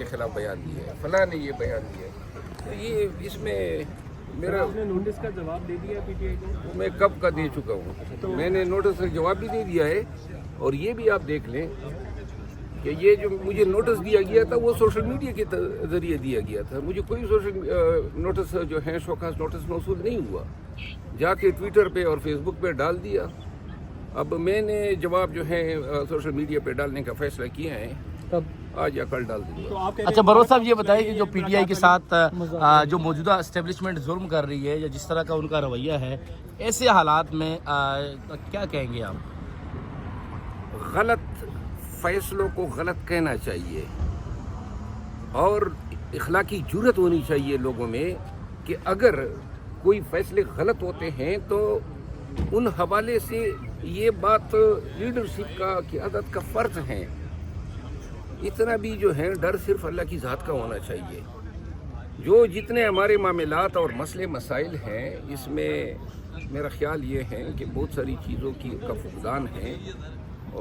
کے خلاف بیان دیا ہے، فلاں نے یہ بیان دیا ہے، تو یہ اس میں میرا نوٹس کا جواب دے دیا پی ٹی آئی کو؟ میں کب کا دے چکا ہوں، میں نے نوٹس کا جواب بھی دے دیا ہے، اور یہ بھی آپ دیکھ لیں کہ یہ جو مجھے نوٹس دیا گیا تھا وہ سوشل میڈیا کے ذریعے دیا گیا تھا، مجھے کوئی سوشل نوٹس جو ہے شوکاز نوٹس موصول نہیں ہوا، جا کے ٹویٹر پہ اور فیس بک پہ ڈال دیا۔ اب میں نے جواب جو ہے سوشل میڈیا پہ ڈالنے کا فیصلہ کیا ہے، آج یا کل ڈال دوں گا۔ اچھا بروز صاحب یہ بتائیں کہ جو پی ٹی آئی کے ساتھ جو موجودہ اسٹیبلشمنٹ ظلم کر رہی ہے یا جس طرح کا ان کا رویہ ہے، ایسے حالات میں کیا کہیں گے آپ؟ غلط فیصلوں کو غلط کہنا چاہیے، اور اخلاقی جرات ہونی چاہیے لوگوں میں کہ اگر کوئی فیصلے غلط ہوتے ہیں تو ان حوالے سے یہ بات لیڈرشپ کا، قیادت کا فرض ہے۔ اتنا بھی جو ہے ڈر صرف اللہ کی ذات کا ہونا چاہیے۔ جو جتنے ہمارے معاملات اور مسئلے مسائل ہیں، اس میں میرا خیال یہ ہے کہ بہت ساری چیزوں کا فقدان ہے،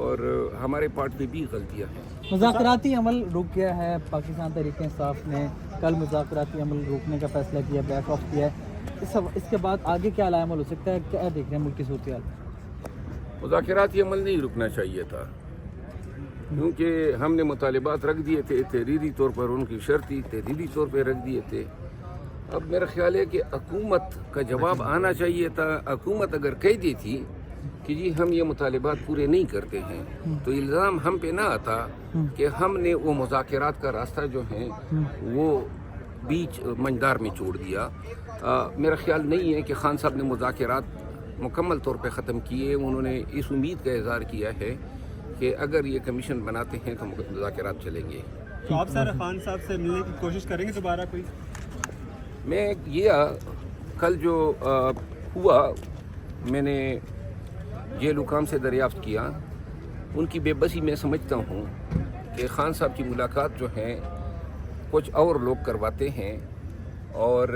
اور ہمارے پارٹ پہ بھی غلطیاں ہیں۔ مذاکراتی عمل رک گیا ہے، پاکستان تحریک انصاف نے کل مذاکراتی عمل روکنے کا فیصلہ کیا، بیک آف کیا ہے، اس کے بعد آگے کیا عمل ہو سکتا ہے؟ کیا دیکھ رہے ہیں ملک کی صورتحال؟ مذاکراتی عمل نہیں رکنا چاہیے تھا، کیونکہ ہم نے مطالبات رکھ دیے تھے تحریری طور پر، ان کی شرطی تحریری طور پہ رکھ دیے تھے۔ اب میرا خیال ہے کہ حکومت کا جواب آنا چاہیے تھا۔ حکومت اگر کہہ دی تھی کہ جی ہم یہ مطالبات پورے نہیں کرتے ہیں، تو الزام ہم پہ نہ آتا کہ ہم نے وہ مذاکرات کا راستہ جو ہے وہ بیچ منجدار میں چھوڑ دیا۔ میرا خیال نہیں ہے کہ خان صاحب نے مذاکرات مکمل طور پہ ختم کیے۔ انہوں نے اس امید کا اظہار کیا ہے کہ اگر یہ کمیشن بناتے ہیں تو مذاکرات چلیں گے۔ تو آپ سر خان صاحب سے ملنے کی کوشش کریں گے دوبارہ کوئی؟ میں یہ کل جو ہوا، میں نے جیل حکام سے دریافت کیا، ان کی بے بسی میں سمجھتا ہوں کہ خان صاحب کی ملاقات جو ہے کچھ اور لوگ کرواتے ہیں، اور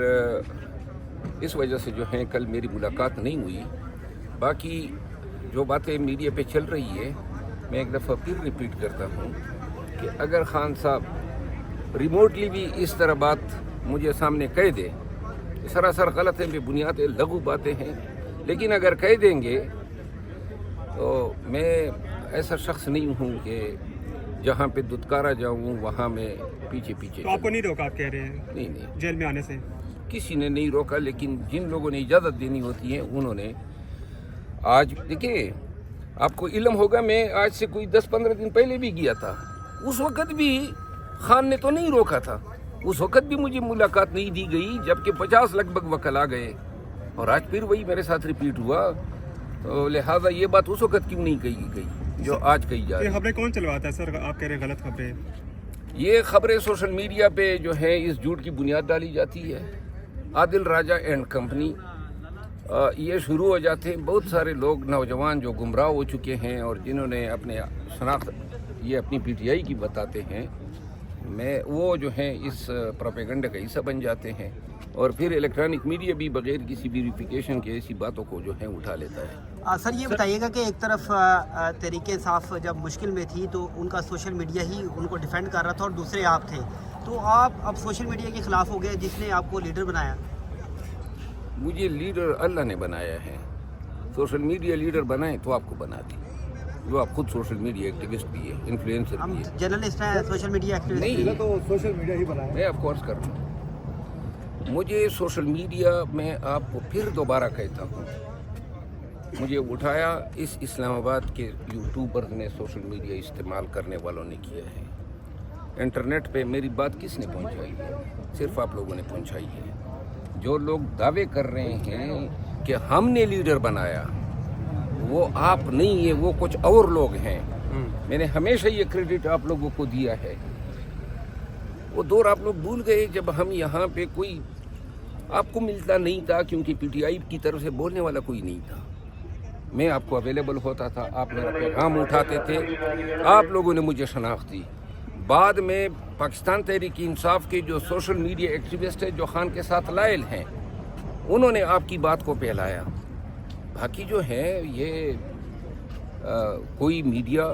اس وجہ سے جو ہے کل میری ملاقات نہیں ہوئی۔ باقی جو باتیں میڈیا پہ چل رہی ہے، میں ایک دفعہ پھر ریپیٹ کرتا ہوں کہ اگر خان صاحب ریموٹلی بھی اس طرح بات مجھے سامنے کہہ دے، سراسر غلط ہیں، بے بنیاد لغو باتیں ہیں، لیکن اگر کہہ دیں گے تو میں ایسا شخص نہیں ہوں کہ جہاں پہ دتکارا جاؤں وہاں میں پیچھے پیچھے۔ تو آپ کو نہیں روکا، آپ کہہ رہے ہیں؟ نہیں، جیل میں آنے سے کسی نے نہیں روکا، لیکن جن لوگوں نے اجازت دینی ہوتی ہے انہوں نے۔ آج دیکھیں، آپ کو علم ہوگا، میں آج سے کوئی 10-15 دن پہلے بھی گیا تھا، اس وقت بھی خان نے تو نہیں روکا تھا، اس وقت بھی مجھے ملاقات نہیں دی گئی، جبکہ 50 لگ بھگ وکلا گئے، اور آج پھر وہی میرے ساتھ ریپیٹ ہوا۔ تو لہٰذا یہ بات اس وقت کیوں نہیں کہی گئی جو آج کہی جا رہی ہے؟ یہ خبریں کون چلواتا ہے سر؟ آپ کہہ رہے ہیں غلط خبریں۔ یہ خبریں سوشل میڈیا پہ جو ہے اس جھوٹ کی بنیاد ڈالی جاتی ہے۔ عادل راجہ اینڈ کمپنی یہ شروع ہو جاتے ہیں، بہت سارے لوگ نوجوان جو گمراہ ہو چکے ہیں اور جنہوں نے اپنے شناخت یہ اپنی پی ٹی آئی کی بتاتے ہیں، وہ جو ہیں اس پروپیگنڈا کا حصہ بن جاتے ہیں، اور پھر الیکٹرانک میڈیا بھی بغیر کسی ویریفیکیشن کے ایسی باتوں کو جو ہے اٹھا لیتا ہے۔ سر یہ بتائیے گا کہ ایک طرف تحریک انصاف جب مشکل میں تھی تو ان کا سوشل میڈیا ہی ان کو ڈیفینڈ کر رہا تھا اور دوسرے آپ تھے، تو آپ اب سوشل میڈیا کے خلاف ہو گئے جس نے آپ کو لیڈر بنایا؟ مجھے لیڈر اللہ نے بنایا ہے، سوشل میڈیا لیڈر بنائے تو آپ کو بنا دی، جو آپ خود سوشل میڈیا ایکٹیوسٹ بھی ہے، انفلوئنسر ہم بھی ہے۔ جرنلسٹ ہیں، سوشل میڈیا ایکٹیوسٹ نہیں، تو سوشل میڈیا ہی بنایا۔ میں آف کورس کر رہا ہوں۔ مجھے سوشل میڈیا میں آپ کو پھر دوبارہ کہتا ہوں، مجھے اٹھایا اس اسلام آباد کے یوٹیوبرز نے، سوشل میڈیا استعمال کرنے والوں نے کیا ہے۔ انٹرنیٹ پہ میری بات کس نے پہنچائی ہے؟ صرف آپ لوگوں نے پہنچائی ہے۔ جو لوگ دعوے کر رہے ہیں کہ ہم نے لیڈر بنایا، وہ آپ نہیں ہیں، وہ کچھ اور لوگ ہیں۔ میں نے ہمیشہ یہ کریڈٹ آپ لوگوں کو دیا ہے۔ وہ دور آپ لوگ بھول گئے جب ہم یہاں پہ کوئی آپ کو ملتا نہیں تھا، کیونکہ پی ٹی آئی کی طرف سے بولنے والا کوئی نہیں تھا۔ میں آپ کو اویلیبل ہوتا تھا، آپ میرا پیغام اٹھاتے تھے، آپ لوگوں نے مجھے شناخت دی۔ بعد میں پاکستان تحریک انصاف کے جو سوشل میڈیا ایکٹیوسٹ ہیں، جو خان کے ساتھ لائل ہیں، انہوں نے آپ کی بات کو پھیلایا۔ باقی جو ہے یہ کوئی میڈیا